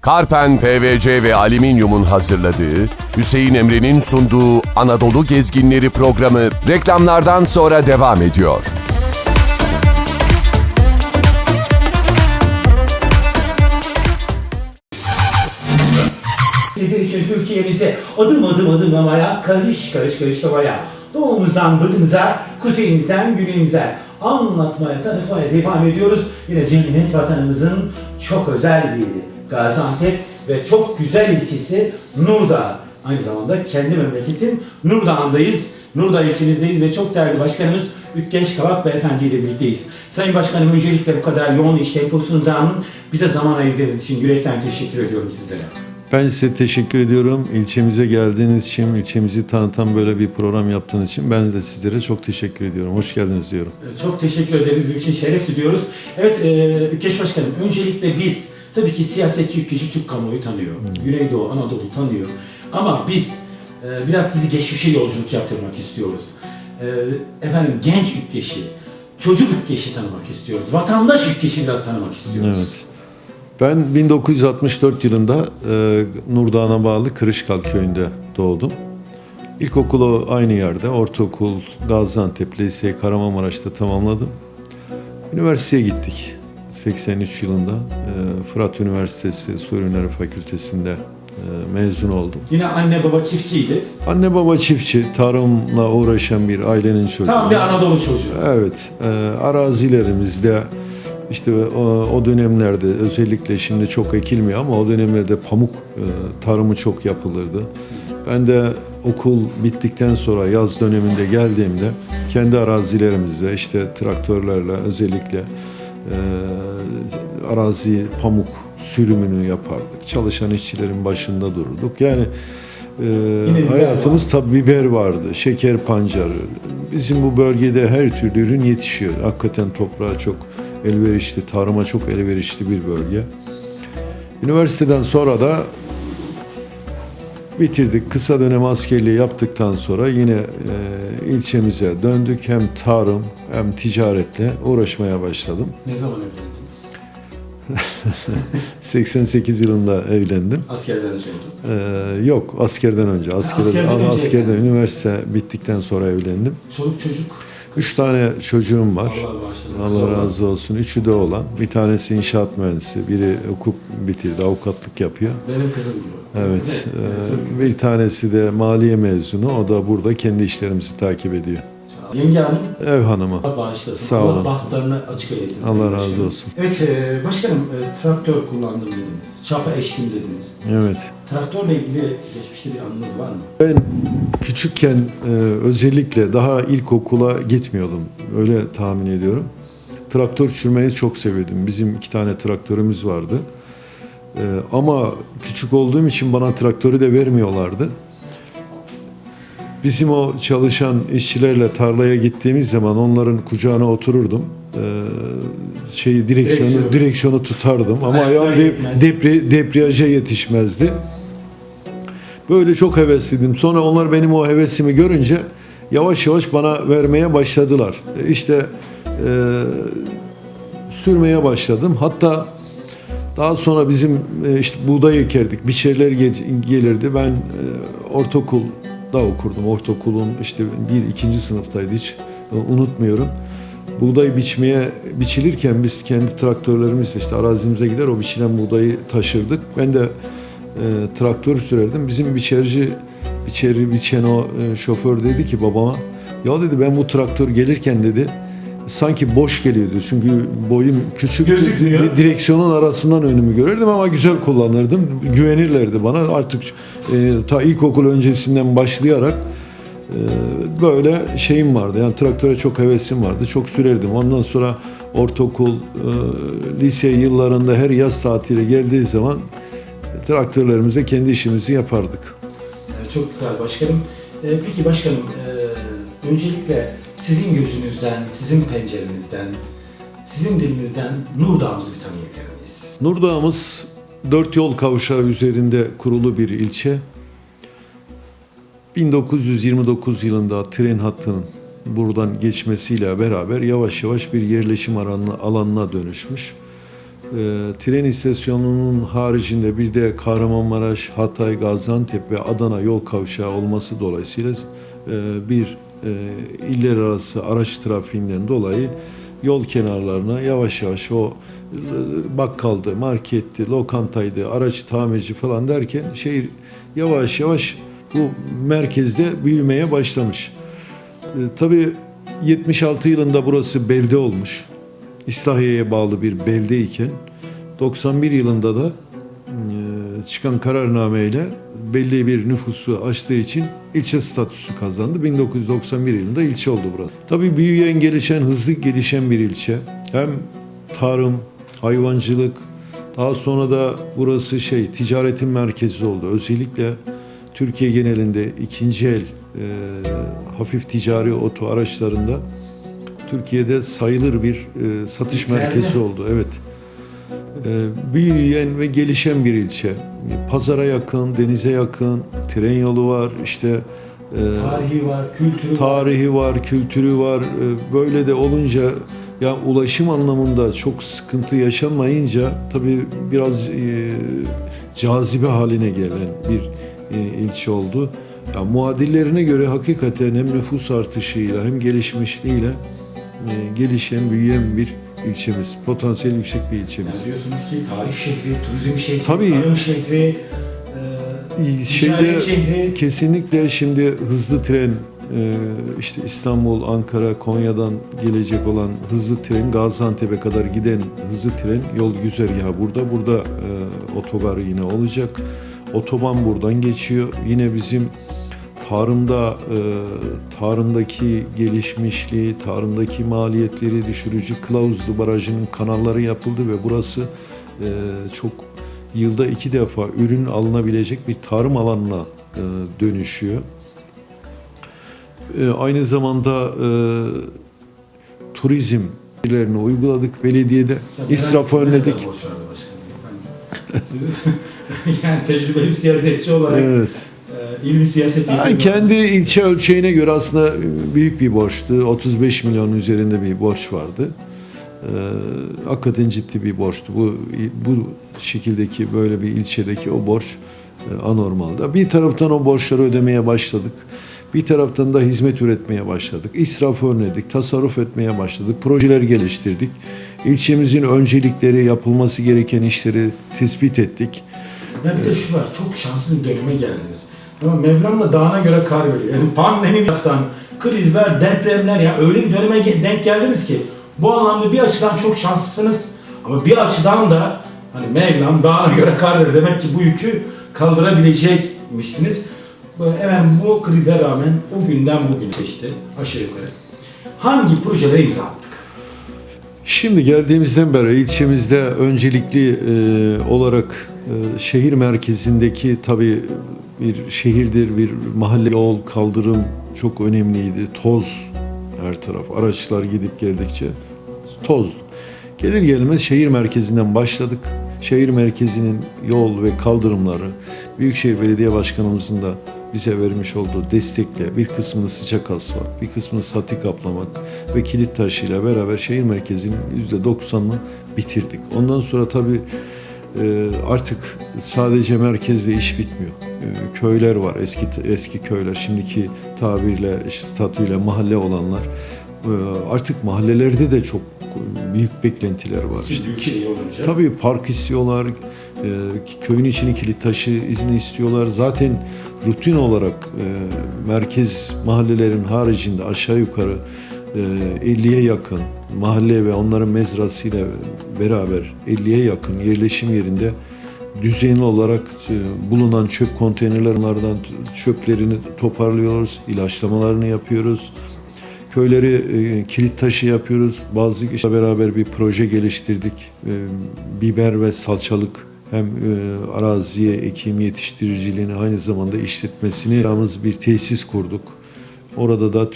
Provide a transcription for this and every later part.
Karpen PVC ve Alüminyum'un hazırladığı, Hüseyin Emre'nin sunduğu Anadolu Gezginleri programı reklamlardan sonra devam ediyor. Sizin için Türkiye'mizi adım adımlamaya, karış karışlamaya, doğumuzdan batımıza, kuzeyimizden güneyimize anlatmaya, tanıtmaya devam ediyoruz. Yine cennet vatanımızın çok özel bir Gaziantep ve çok güzel ilçesi Nurdağ. Aynı zamanda kendi memleketim Nurdağ'ındayız. Nurdağ ilçemizdeyiz ve çok değerli başkanımız Ükkeş Kavak Beyefendi ile birlikteyiz. Sayın Başkanım, öncelikle bu kadar yoğun iş temposundan bize zaman ayırdığınız için yürekten teşekkür ediyorum sizlere. Ben size teşekkür ediyorum. İlçemize geldiğiniz için, ilçemizi tanıtan böyle bir program yaptığınız için ben de sizlere çok teşekkür ediyorum. Hoş geldiniz diyorum. Çok teşekkür ederiz. Bizim için şeref duyuyoruz. Evet, Ükkeş Başkanım, öncelikle biz tabii ki siyasetçi Ükkeş'i Türk kamuoyu tanıyor. Güneydoğu, Anadolu tanıyor. Ama biz biraz sizi geçmişe yolculuk yaptırmak istiyoruz. Efendim, genç Ükkeş'i, çocuk Ükkeş'i tanımak istiyoruz. Vatandaş Ükkeş'i biraz tanımak istiyoruz. Evet. Ben 1964 yılında Nurdağ'a bağlı Kırışkal köyünde doğdum. İlkokulu aynı yerde, ortaokul Gaziantep, liseyi Kahramanmaraş'ta tamamladım. Üniversiteye gittik. 83 yılında Fırat Üniversitesi Su Ürünleri Fakültesi'nde mezun oldum. Yine anne baba çiftçiydi. Anne baba çiftçi, tarımla uğraşan bir ailenin çocuğu. Tam bir Anadolu çocuğu. Evet, arazilerimizde işte o dönemlerde, özellikle şimdi çok ekilmiyor ama o dönemlerde pamuk tarımı çok yapılırdı. Ben de okul bittikten sonra yaz döneminde geldiğimde kendi arazilerimizde işte traktörlerle özellikle arazi pamuk sürümünü yapardık. Çalışan işçilerin başında dururduk. Yani hayatımız tabi biber vardı, şeker pancarı. Bizim bu bölgede her türlü ürün yetişiyor. Hakikaten toprağa çok elverişli, tarıma çok elverişli bir bölge. Üniversiteden sonra da bitirdik. Kısa dönem askerliği yaptıktan sonra yine ilçemize döndük. Hem tarım hem ticaretle uğraşmaya başladım. Ne zaman evlendiniz? 88 yılında evlendim. Askerden önce oldu. Yok, askerden önce. Askerden üniversite bittikten sonra evlendim. Çoluk çocuk. 3 tane çocuğum var. Allah bağışlasın. Allah razı olsun. 3'ü de oğlan. Bir tanesi inşaat mühendisi. Biri hukuk bitirdi. Avukatlık yapıyor. Benim kızım gibi. Evet. Bir tanesi de maliye mezunu. O da burada kendi işlerimizi takip ediyor. Yenge Hanım. Ev hanımı. Allah bağışlasın. Sağ olun. Allah bahtlarını açık eylesin. Allah Sayın razı Başkanım. olsun. Evet, başkanım, traktör kullandım dediniz. Çapa eştim dediniz. Evet. Traktörle ilgili geçmişte bir anınız var mı? Ben küçükken özellikle daha ilkokula gitmiyordum. Öyle tahmin ediyorum. Traktör sürmeyi çok seviyordum. Bizim 2 tane traktörümüz vardı. Ama küçük olduğum için bana traktörü de vermiyorlardı. Bizim o çalışan işçilerle tarlaya gittiğimiz zaman onların kucağına otururdum. Direksiyonu tutardım ama ayağım debriyaja yetişmezdi. Böyle çok hevesliydim. Sonra onlar benim o hevesimi görünce yavaş yavaş bana vermeye başladılar. İşte sürmeye başladım. Hatta daha sonra bizim işte buğday ekerdik. Biçerler gelirdi. Ben ortaokulda okurdum. Ortaokulun işte 1-2. sınıftaydı, hiç unutmuyorum. Buğday biçilirken biz kendi traktörlerimizle işte arazimize gider o biçilen buğdayı taşırdık. Ben de traktör sürerdim. Bizim biçen o şoför dedi ki babama, ya dedi ben bu traktör gelirken dedi sanki boş geliyordu. Çünkü boyum küçük, direksiyonun arasından önümü görürdüm ama güzel kullanırdım. Güvenirlerdi bana. Artık ta ilkokul öncesinden başlayarak böyle şeyim vardı. Yani traktöre çok hevesim vardı. Çok sürerdim. Ondan sonra ortaokul, lise yıllarında her yaz tatili geldiği zaman traktörlerimize kendi işimizi yapardık. Çok güzel başkanım. Peki başkanım, öncelikle sizin gözünüzden, sizin pencerenizden, sizin dilinizden Nurdağ'ımızı bir tanıyabilir miyiz? Nurdağ'ımız 4 yol kavşağı üzerinde kurulu bir ilçe. 1929 yılında tren hattının buradan geçmesiyle beraber yavaş yavaş bir yerleşim alanına dönüşmüş. Tren istasyonunun haricinde bir de Kahramanmaraş, Hatay, Gaziantep ve Adana yol kavşağı olması dolayısıyla iller arası araç trafiğinden dolayı yol kenarlarına yavaş yavaş o bakkaldı, marketti, lokantaydı, araç tamirci falan derken şehir yavaş yavaş bu merkezde büyümeye başlamış. Tabii 76 yılında burası belde olmuş. İslahiye'ye bağlı bir beldeyken 91 yılında da çıkan kararnameyle belli bir nüfusu aştığı için ilçe statüsü kazandı. 1991 yılında ilçe oldu burası. Tabii büyüyen, gelişen, hızlı gelişen bir ilçe. Hem tarım, hayvancılık, daha sonra da burası ticaretin merkezi oldu. Özellikle Türkiye genelinde ikinci el hafif ticari oto araçlarında Türkiye'de sayılır bir satış merkezi oldu. Evet. Büyüyen ve gelişen bir ilçe. Pazara yakın, denize yakın, tren yolu var, tarihi var, kültürü tarihi var, kültürü var. Böyle de olunca ya ulaşım anlamında çok sıkıntı yaşanmayınca tabii biraz cazibe haline gelen bir ilçe oldu. Ya, muadillerine göre hakikaten hem nüfus artışıyla hem gelişmişliğiyle gelişen, büyüyen bir ilçemiz. Potansiyeli yüksek bir ilçemiz. Yani diyorsunuz ki tarih şehri, turizm şehri, Tabii. tarım şehri, ticaret şehri. Kesinlikle şimdi hızlı tren İstanbul, Ankara, Konya'dan gelecek olan hızlı tren, Gaziantep'e kadar giden hızlı tren yol güzergahı burada otogar yine olacak. Otoban buradan geçiyor. Yine bizim tarımdaki gelişmişliği, tarımdaki maliyetleri düşürücü Kılavuzlu Barajı'nın kanalları yapıldı ve burası çok yılda 2 defa ürün alınabilecek bir tarım alanına dönüşüyor. Aynı zamanda turizmlerini uyguladık belediyede. İsrafı önledik. Yani tecrübeli bir siyasetçi olarak Evet. il mi siyaset Yani kendi ilçe ölçeğine göre aslında büyük bir borçtu. 35 milyon üzerinde bir borç vardı. Hakikaten ciddi bir borçtu. Bu şekildeki böyle bir ilçedeki o borç anormaldi. Bir taraftan o borçları ödemeye başladık. Bir taraftan da hizmet üretmeye başladık. İsrafı önledik, tasarruf etmeye başladık. Projeler geliştirdik. İlçemizin öncelikleri, yapılması gereken işleri tespit ettik. Ya bir de şu var, çok şanslı bir döneme geldiniz. Ama Mevlam da dağına göre kar veriyor. Yani pandemi taraftan, krizler, depremler, ya öyle bir döneme denk geldiniz ki bu anlamda bir açıdan çok şanslısınız. Ama bir açıdan da hani Mevlam dağına göre kar verir. Demek ki bu yükü kaldırabilecekmişsiniz. Evet, bu krize rağmen o günden bugüne işte aşağı yukarı hangi projelere imza attık? Şimdi geldiğimizden beri ilçemizde öncelikli olarak şehir merkezindeki tabii bir şehirdir, bir mahalle yol, kaldırım çok önemliydi. Toz her taraf, araçlar gidip geldikçe tozdu. Gelir gelmez şehir merkezinden başladık. Şehir merkezinin yol ve kaldırımları Büyükşehir Belediye Başkanımızın da bize vermiş olduğu destekle bir kısmını sıcak asfalt, bir kısmını sati kaplamak ve kilit taşıyla beraber şehir merkezinin %90'ını bitirdik. Ondan sonra tabii artık sadece merkezde iş bitmiyor. Köyler var, eski köyler, şimdiki tabirle, statüyle mahalle olanlar. Artık mahallelerde de çok büyük beklentiler var. Tabii park istiyorlar, köyün içini kilit taşı izni istiyorlar. Zaten rutin olarak merkez mahallelerin haricinde aşağı yukarı 50'ye yakın mahalle ve onların mezrasıyla beraber 50'ye yakın yerleşim yerinde düzenli olarak bulunan çöp konteynerlerinden çöplerini toparlıyoruz, ilaçlamalarını yapıyoruz. Köyleri kilit taşı yapıyoruz. Bazı işte beraber bir proje geliştirdik. Biber ve salçalık hem araziye ekim yetiştiriciliğini aynı zamanda işletmesini yaptığımız bir tesis kurduk. Orada da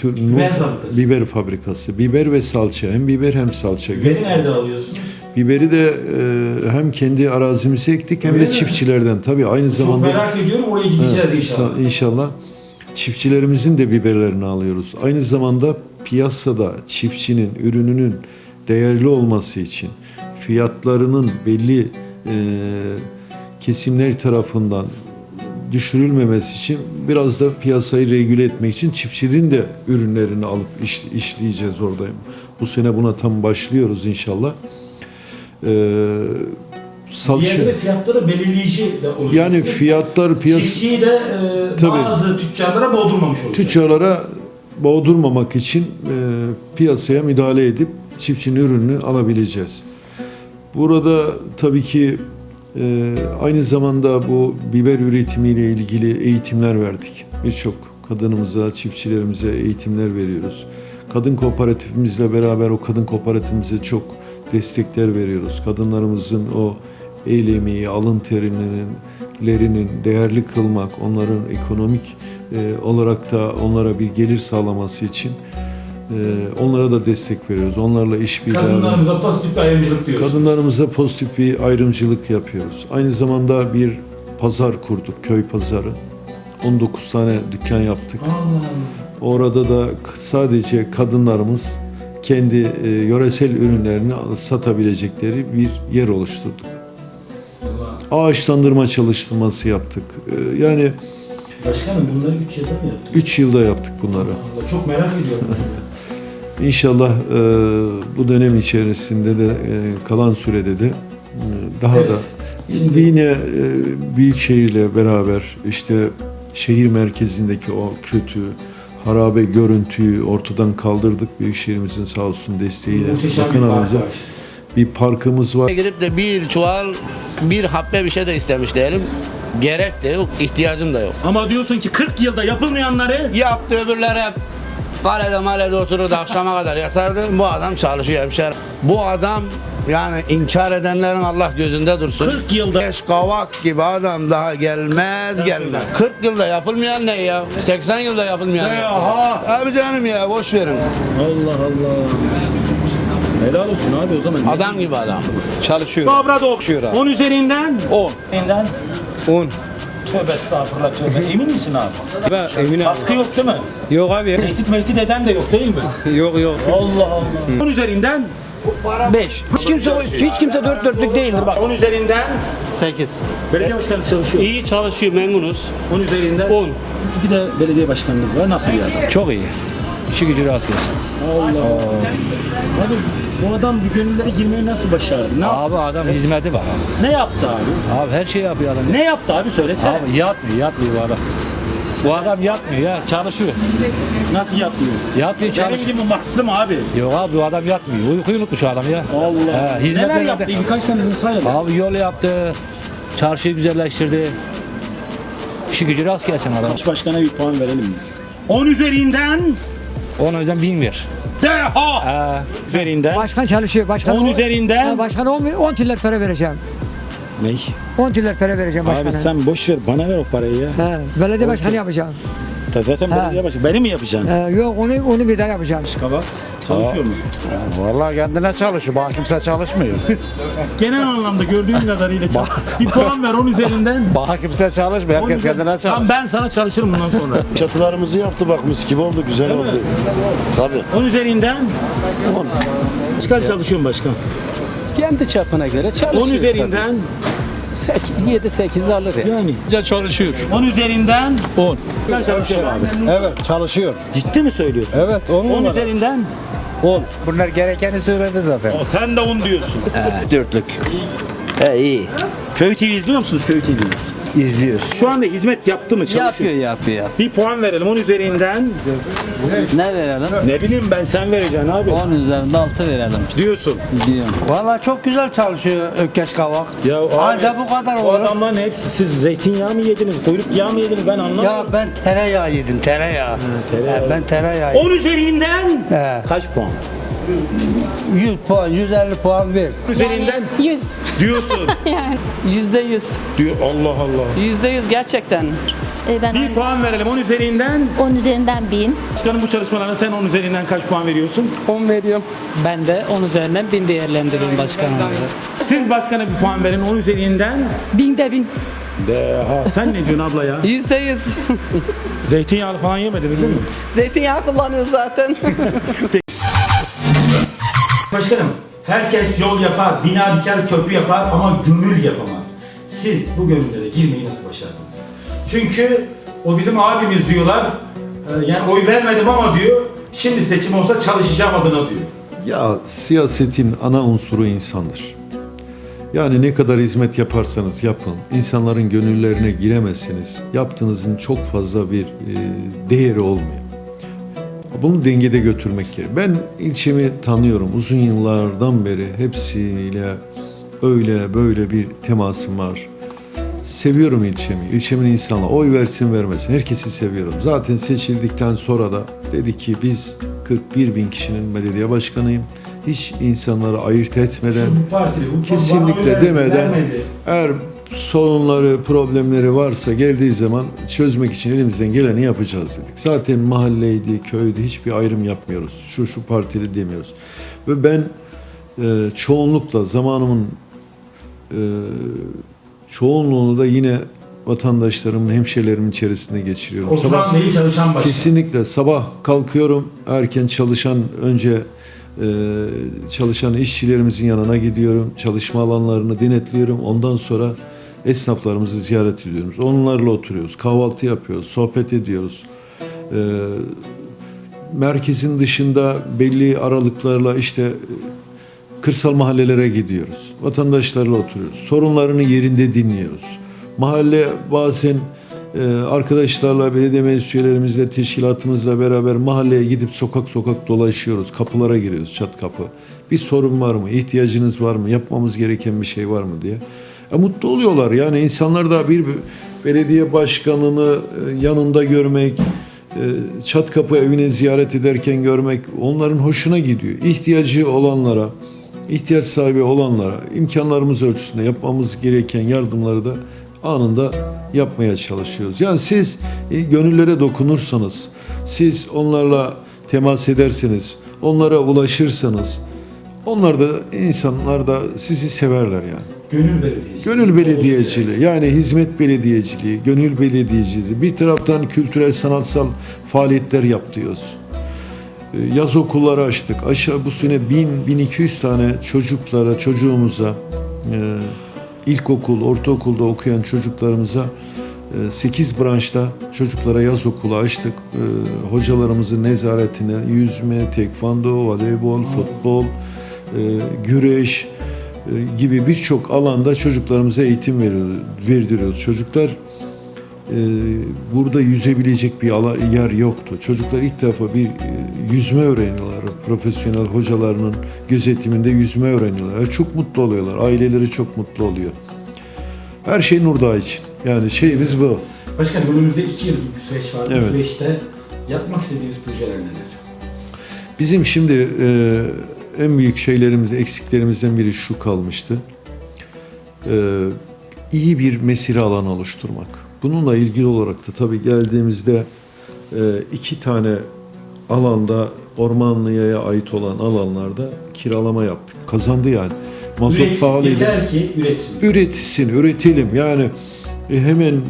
biber fabrikası. Biber ve salça. Hem biber hem salça. Biberi nerede alıyorsunuz? Biberi de hem kendi arazimize ektik hem de çiftçilerden. Tabii aynı zamanda. Çok merak ediyorum, oraya gideceğiz inşallah. İnşallah. Çiftçilerimizin de biberlerini alıyoruz. Aynı zamanda piyasada çiftçinin ürününün değerli olması için, fiyatlarının belli kesimler tarafından düşürülmemesi için biraz da piyasayı regüle etmek için çiftçinin de ürünlerini alıp işleyeceğiz orada. Bu sene buna tam başlıyoruz inşallah. Bir yerde fiyatları belirleyici de olacak. Yani fiyatlar Çiftçiyi de bazı tüccarlara boğdurmamış olacak. Tüccarlara boğdurmamak için piyasaya müdahale edip çiftçinin ürününü alabileceğiz. Burada tabii ki aynı zamanda bu biber üretimiyle ilgili eğitimler verdik. Birçok kadınımıza, çiftçilerimize eğitimler veriyoruz. Kadın kooperatifimizle beraber o kadın kooperatifimize çok destekler veriyoruz. Kadınlarımızın o el emeği, alın terilerinin değerli kılmak, onların ekonomik olarak da onlara bir gelir sağlaması için onlara da destek veriyoruz. Onlarla işbirliği. Kadınlarımıza pozitif bir ayrımcılık diyorsunuz. Kadınlarımıza pozitif bir ayrımcılık yapıyoruz. Aynı zamanda bir pazar kurduk, köy pazarı. 19 tane dükkan yaptık. Orada da sadece kadınlarımız kendi yöresel ürünlerini satabilecekleri bir yer oluşturduk. Ağaçlandırma çalışması yaptık. Yani Başkanım bunları 3 yılda mı yaptık? 3 yılda yaptık bunları. Allah, çok merak ediyorum. İnşallah bu dönem içerisinde de kalan sürede de daha Evet. da Şimdi- yine Büyükşehir'le beraber işte şehir merkezindeki o kötü harabe görüntüyü ortadan kaldırdık. Büyükşehirimizin sağ olsun desteğiyle. Muhteşem Bakın bir park aramızda var. bir parkımız var. Gidip de bir çuval, bir happe bir şey de istemiş değilim. Gerek de yok, ihtiyacım da yok. Ama diyorsun ki 40 yılda yapılmayanları Yaptı öbürleri hep kalede malede otururdu, akşama kadar yatardı. Bu adam çalışıyor hemşer. Bu adam yani inkar edenlerin Allah gözünde dursun. 40 yılda- Beş kavak gibi adam daha gelmez. 40 yılda yapılmayan ne ya? 80 yılda yapılmayan ne? Aha! Abi canım ya boş verin. Allah Allah. Helal olsun abi o zaman. Adam gibi adam. Çalışıyor. Kabradok. Çalışıyor abi. 10 üzerinden 10. üzerinden 10. tövbe estağfurullah tövbe. Emin misin abi? Ben eminim. Baskı yok değil mi? Yok abi. Tehdit eden de yok değil mi? Yok yok. Allah Allah. 10 üzerinden 5. Hiç kimse dört dörtlük değildir bak. 10 üzerinden 8. belediye başkanı çalışıyor. İyi çalışıyor, memnunuz. 10 üzerinden 10. Bir de belediye başkanımız var. Nasıl bir adam? Çok iyi. İşi gücü rast gelsin. Abi bu adam bir gönüllere girmeyi nasıl başardı? Ne, Abi adam hizmeti var abi. ne yaptı abi? Abi her şeyi yapıyor adam. Ne yaptı abi söylesene. Abi yatmıyor bu adam. Bu adam yatmıyor ya, çalışıyor. Nasıl yapmıyor? Yatmıyor, Benim çalışıyor. gibi maksım abi. Yok abi bu adam yatmıyor. Uykuyu unutmuş adam ya. Allah. He, Neler yaptı? Birkaç tanesini sayalım. Abi yol yaptı. Çarşıyı güzelleştirdi. İşi gücü rast gelsin adam. Başkana bir puan verelim mi? 10 üzerinden Ona yüzden 1000 ver. deha. Üzerinden Başkan çalışıyor. Başkan 10 üzerinden. Başkan 10 tiller para vereceğim. Ne? 10 tiller para vereceğim başkana. Abi sen boş ver bana ver o parayı ya. He, belediye başkanı yapacağım. Zaten belediye başkanı. Beni mi yapacaksın? Yok onu bir daha yapacağım. Kabak. Çalışıyor mu? Vallahi kendine çalışıyor. Bana kimse çalışmıyor. Genel anlamda gördüğüm kadarıyla bir puan ver 10 üzerinden. Bana kimse çalışmıyor. 10 Herkes üzerinden. kendine çalışıyor. Tamam ben sana çalışırım bundan sonra. Çatılarımızı yaptı bak mis gibi oldu, güzel oldu. Tabii. 10 üzerinden. 10. Kaç çalışıyorsun başkan? Kendi çapına göre çalışıyor. 10 üzerinden. 7-8 alır ya. Yani. Güzel çalışıyor. 10 üzerinden. 10. Kaç çalışıyor abi? Evet çalışıyor. Ciddi mi söylüyorsun? Evet 10 üzerinden. 10. Bunlar gerekeni söyledi zaten. Sen de 10 diyorsun. Dörtlük. iyi. Köy TV izliyor musunuz Köy TV? İzliyoruz. Şu anda hizmet yaptı mı? Çalışıyor. Yapıyor. Bir puan verelim 10 üzerinden. Ne verelim? Ne bileyim ben sen vereceksin abi. 10 üzerinde 6 verelim Diyorsun. diyorum. Vallahi çok güzel çalışıyor Ökkeş Kavak. Ya abi, Anca bu kadar bu olur. adamların hepsi siz zeytinyağı mı yediniz, kuyruk yağı mı yediniz ben anlamadım. Ya ben tereyağı yedim tereyağı. Ben tereyağı yedim. 10 üzerinden He. kaç puan? 100 puan 150 puan ver. 10 üzerinden 100 diyorsun. yani. %100. Diyor Allah Allah. %100 gerçekten. Ben Bir puan verelim 10 üzerinden. 10 üzerinden 1000. Başkanım bu çalışmalarına sen 10 üzerinden kaç puan veriyorsun? 10 veriyorum. Ben de 10 üzerinden 1000 değerlendiriyorum başkanımızı. Siz başkana bir puan verin 10 üzerinden. 1000'de 1000. Deha. Sen ne diyorsun abla ya? %100. Zeytinyağlı falan yemediniz değil mi? Zeytinyağı kullanıyoruz zaten. Başkanım Herkes yol yapar, bina diker, köprü yapar ama gönül yapamaz. Siz bu gönüllere girmeyi nasıl başardınız? Çünkü o bizim abimiz diyorlar. Yani oy vermedim ama diyor, şimdi seçim olsa çalışacağım adına diyor. Ya siyasetin ana unsuru insandır. Yani ne kadar hizmet yaparsanız yapın, insanların gönüllerine giremezseniz yaptığınızın çok fazla bir değeri olmuyor. Bunu dengede götürmek gerekiyor. Ben ilçemi tanıyorum. Uzun yıllardan beri hepsiyle öyle böyle bir temasım var. Seviyorum ilçemi. İlçemin insanına oy versin vermesin. Herkesi seviyorum. Zaten seçildikten sonra da dedi ki biz 41 bin kişinin belediye başkanıyım. Hiç insanları ayırt etmeden, Şu partili, bu kesinlikle bana demeden vermedi. eğer sorunları, problemleri varsa geldiği zaman çözmek için elimizden geleni yapacağız dedik. Zaten mahalleydi, köydü hiçbir ayrım yapmıyoruz. Şu partili demiyoruz. Ve ben çoğunlukla zamanımın çoğunluğunu da yine vatandaşlarımın, hemşerilerimin içerisinde geçiriyorum. Oturan değil, çalışan başkan. Kesinlikle sabah kalkıyorum, erken önce çalışan işçilerimizin yanına gidiyorum, çalışma alanlarını denetliyorum. Ondan sonra esnaflarımızı ziyaret ediyoruz. Onlarla oturuyoruz, kahvaltı yapıyoruz, sohbet ediyoruz. Merkezin dışında belli aralıklarla işte kırsal mahallelere gidiyoruz. Vatandaşlarla oturuyoruz. Sorunlarını yerinde dinliyoruz. Mahalle bazen arkadaşlarla, belediye meclis üyelerimizle, teşkilatımızla beraber mahalleye gidip sokak sokak dolaşıyoruz. Kapılara giriyoruz, çat kapı. Bir sorun var mı? İhtiyacınız var mı? Yapmamız gereken bir şey var mı diye. Mutlu oluyorlar. Yani insanlar da bir belediye başkanını yanında görmek, çat kapı evine ziyaret ederken görmek onların hoşuna gidiyor. İhtiyacı olanlara, ihtiyaç sahibi olanlara imkanlarımız ölçüsünde yapmamız gereken yardımları da anında yapmaya çalışıyoruz. Yani siz gönüllere dokunursanız, siz onlarla temas ederseniz, onlara ulaşırsanız, insanlar da sizi severler yani. Gönül belediyeciliği. Gönül belediyeciliği, yani hizmet belediyeciliği, gönül belediyeciliği. Bir taraftan kültürel, sanatsal faaliyetler yapıyoruz. Yaz okulları açtık. Bu sene 1000-1200 tane çocuğumuza, ilkokul, ortaokulda okuyan çocuklarımıza 8 branşta çocuklara yaz okulu açtık. Hocalarımızın nezaretine yüzme, tekvando, voleybol, futbol, güreş gibi birçok alanda çocuklarımıza eğitim verdiriyoruz. Çocuklar burada yüzebilecek bir yer yoktu. Çocuklar ilk defa bir yüzme öğreniyorlar. Profesyonel hocalarının gözetiminde yüzme öğreniyorlar. Çok mutlu oluyorlar. Aileleri çok mutlu oluyor. Her şey Nurdağ için. Yani şeyimiz bu. Başkanım önümüzde 2 yıllık bir süreç var. Evet. Bu süreçte yapmak istediğiniz projeler neler? Bizim şimdi en büyük eksiklerimizden biri şu kalmıştı. İyi bir mesire alanı oluşturmak. Bununla ilgili olarak da tabii geldiğimizde 2 tane alanda Ormanlı'ya ait olan alanlarda kiralama yaptık. Kazandı yani. Mazot pahalıydı. Yeter ki üretsin. Üretelim. Yani hemen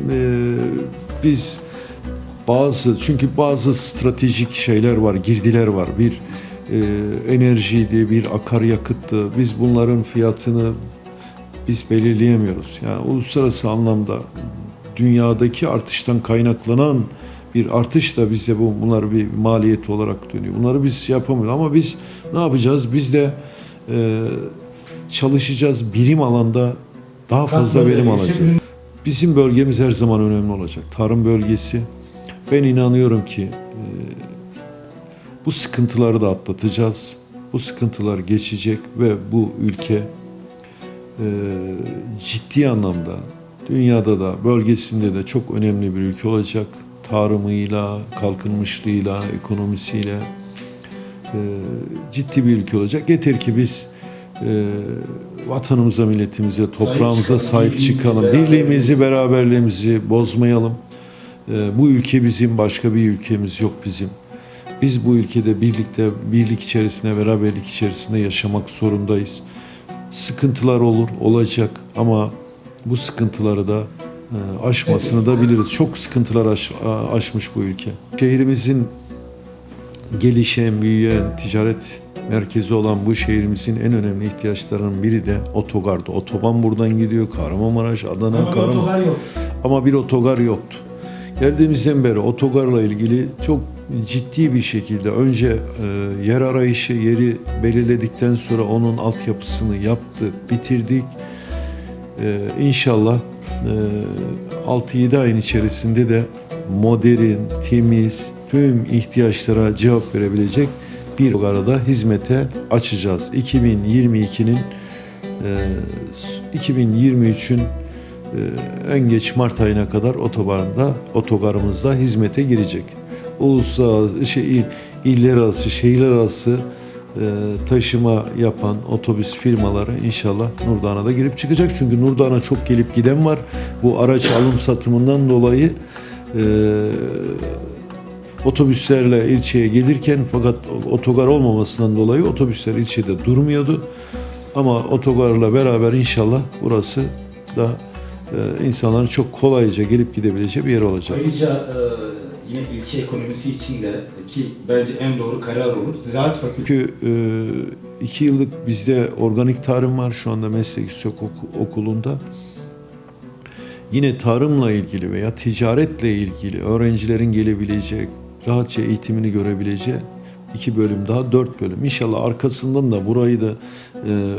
biz çünkü bazı stratejik şeyler var, girdiler var. Bir enerjiydi, bir akaryakıttı. Biz bunların fiyatını belirleyemiyoruz. Yani uluslararası anlamda dünyadaki artıştan kaynaklanan bir artış da bize bunlar bir maliyet olarak dönüyor. Bunları biz yapamıyoruz ama biz ne yapacağız? Biz de çalışacağız. Birim alanda daha fazla verim alacağız. Bizim bölgemiz her zaman önemli olacak. Tarım bölgesi. Ben inanıyorum ki bu sıkıntıları da atlatacağız. Bu sıkıntılar geçecek ve bu ülke ciddi anlamda dünyada da bölgesinde de çok önemli bir ülke olacak. Tarımıyla, kalkınmışlığıyla, ekonomisiyle ciddi bir ülke olacak. Yeter ki biz vatanımıza, milletimize, toprağımıza sahip çıkalım. Birliğimizi, beraberliğimizi bozmayalım. Bu ülke bizim, başka bir ülkemiz yok bizim. Biz bu ülkede birlik içerisinde, beraberlik içerisinde yaşamak zorundayız. Sıkıntılar olacak ama bu sıkıntıları da aşmasını da biliriz. Çok sıkıntılar aşmış bu ülke. Şehrimizin gelişen, büyüyen, ticaret merkezi olan bu şehrimizin en önemli ihtiyaçlarının biri de otogardı. Otoban buradan gidiyor, Kahramanmaraş, Adana, Ama otogar yok. ama bir otogar yoktu. Geldiğimizden beri otogarla ilgili çok ciddi bir şekilde önce yer arayışı, yeri belirledikten sonra onun altyapısını yaptık, bitirdik. İnşallah 6-7 ayın içerisinde de modern, temiz, tüm ihtiyaçlara cevap verebilecek bir otogarı da hizmete açacağız. 2023'ün en geç Mart ayına kadar otogarımızda hizmete girecek. Uluslararası, iller arası, şehirler arası taşıma yapan otobüs firmaları inşallah Nurdoğan'a da girip çıkacak. Çünkü Nurdoğan'a çok gelip giden var. Bu araç alım satımından dolayı otobüslerle ilçeye gelirken, fakat otogar olmamasından dolayı otobüsler ilçede durmuyordu. Ama otogarla beraber inşallah burası da insanların çok kolayca gelip gidebileceği bir yer olacak. Ayrıca yine ilçe ekonomisi için de ki bence en doğru karar olur. Ziraat Fakültesi. Çünkü 2 yıllık bizde organik tarım var şu anda meslek yüksek okulunda. Yine tarımla ilgili veya ticaretle ilgili öğrencilerin gelebileceği, rahatça eğitimini görebileceği 2 bölüm daha 4 bölüm. İnşallah arkasından da burayı da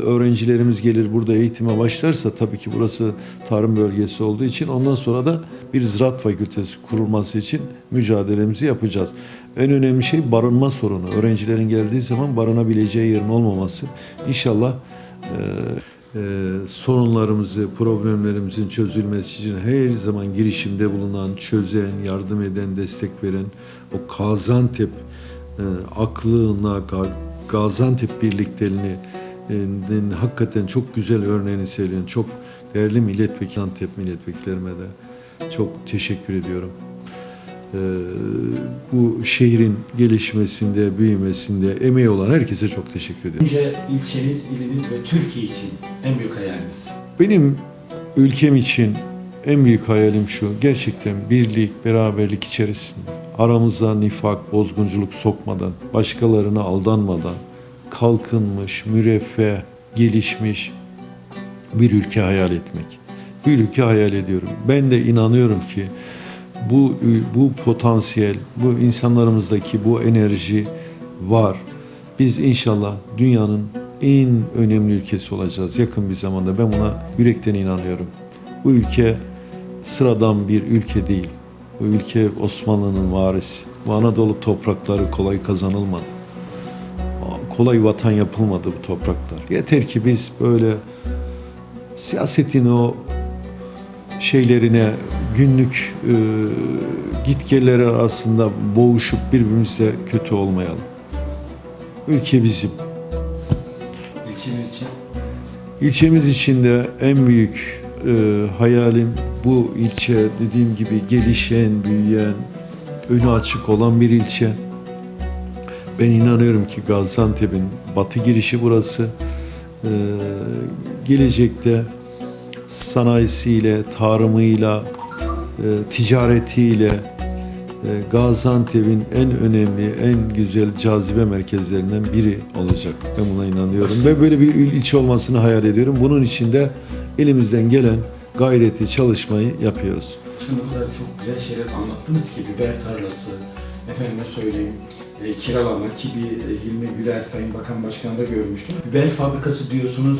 öğrencilerimiz gelir burada eğitime başlarsa, tabii ki burası tarım bölgesi olduğu için ondan sonra da bir ziraat fakültesi kurulması için mücadelemizi yapacağız. En önemli şey barınma sorunu. Öğrencilerin geldiği zaman barınabileceği yerin olmaması. İnşallah sorunlarımızı, problemlerimizin çözülmesi için her zaman girişimde bulunan, çözen, yardım eden, destek veren o Gaziantep aklına, Gaziantep birlikteliğini hakikaten çok güzel örneğini söyleyen çok değerli milletvekillerime de çok teşekkür ediyorum. Bu şehrin gelişmesinde, büyümesinde emeği olan herkese çok teşekkür ediyorum. Önce ilçeniz, iliniz ve Türkiye için en büyük hayaliniz. Benim ülkem için en büyük hayalim şu: gerçekten birlik, beraberlik içerisinde, aramıza nifak, bozgunculuk sokmadan, başkalarına aldanmadan, kalkınmış, müreffeh, gelişmiş bir ülke hayal etmek. Bir ülke hayal ediyorum. Ben de inanıyorum ki bu potansiyel, bu insanlarımızdaki bu enerji var. Biz inşallah dünyanın en önemli ülkesi olacağız yakın bir zamanda. Ben buna yürekten inanıyorum. Bu ülke sıradan bir ülke değil. Bu ülke Osmanlı'nın varisi. Bu Anadolu toprakları kolay kazanılmadı. Kolay vatan yapılmadı bu topraklar. Yeter ki biz böyle siyasetin o şeylerine, günlük gitgelleri arasında boğuşup birbirimizle kötü olmayalım. Ülke bizim. İlçemiz için. İlçemiz için de en büyük hayalim bu ilçe, dediğim gibi gelişen, büyüyen, önü açık olan bir ilçe. Ben inanıyorum ki Gaziantep'in batı girişi burası. Gelecekte sanayisiyle, tarımıyla, ticaretiyle Gaziantep'in en önemli, en güzel cazibe merkezlerinden biri olacak. Ben buna inanıyorum ve böyle bir ilçe olmasını hayal ediyorum. Bunun için de elimizden gelen gayreti, çalışmayı yapıyoruz. Şimdi bu kadar çok güzel şeyler anlattınız ki biber tarlası, efendime söyleyeyim, kiralama ki bir Hilmi Güler Sayın Bakan Başkan'da görmüştüm. Biber fabrikası diyorsunuz,